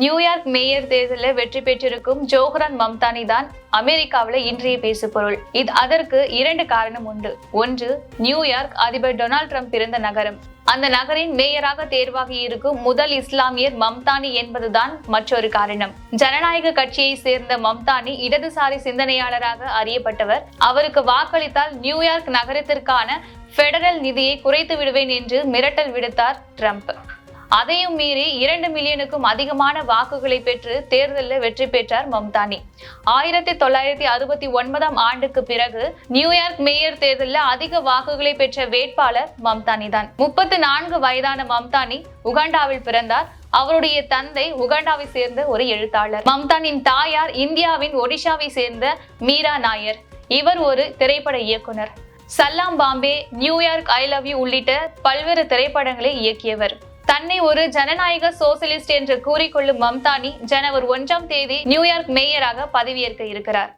New York mayor தேர்தலில் வெற்றி பெற்றிருக்கும் ஜோஹ்ரான் மம்தானி தான் அமெரிக்காவில் இன்றைய பேசுபொருள். அதற்கு இரண்டு காரணம் உண்டு. ஒன்று, நியூயார்க் அதிபர் டொனால்ட் ட்ரம்ப் பிறந்த நகரம். அந்த நகரின் மேயராக தேர்வாகி இருக்கும் முதல் இஸ்லாமியர் மம்தானி என்பதுதான் மற்றொரு காரணம். ஜனநாயக கட்சியை சேர்ந்த மம்தானி இடதுசாரி சிந்தனையாளராக அறியப்பட்டவர். அவருக்கு வாக்களித்தால் நியூயார்க் நகரத்திற்கான பெடரல் நிதியை குறைத்து விடுவேன் என்று மிரட்டல் விடுத்தார் ட்ரம்ப். அதையும் மீறி 2 மில்லியனுக்கும் அதிகமான வாக்குகளை பெற்று தேர்தலில் வெற்றி பெற்றார் மம்தானி. 1969 ஆண்டுக்கு பிறகு நியூயார்க் மேயர் தேர்தலில் அதிக வாக்குகளை பெற்ற வேட்பாளர் மம்தானி தான். 34 வயதான மம்தானி உகாண்டாவில் பிறந்தார். அவருடைய தந்தை உகாண்டாவை சேர்ந்த ஒரு எழுத்தாளர். மம்தானின் தாயார் இந்தியாவின் ஒடிஷாவை சேர்ந்த மீரா நாயர். இவர் ஒரு திரைப்பட இயக்குனர். Salaam Bombay, New York, I love you உள்ளிட்ட பல்வேறு திரைப்படங்களை இயக்கியவர். தன்னை ஒரு ஜனநாயக சோசியலிஸ்ட் என்று கூறிக்கொள்ளும் மம்தானி ஜனவரி 1 நியூயார்க் மேயராக பதவியேற்க இருக்கிறார்.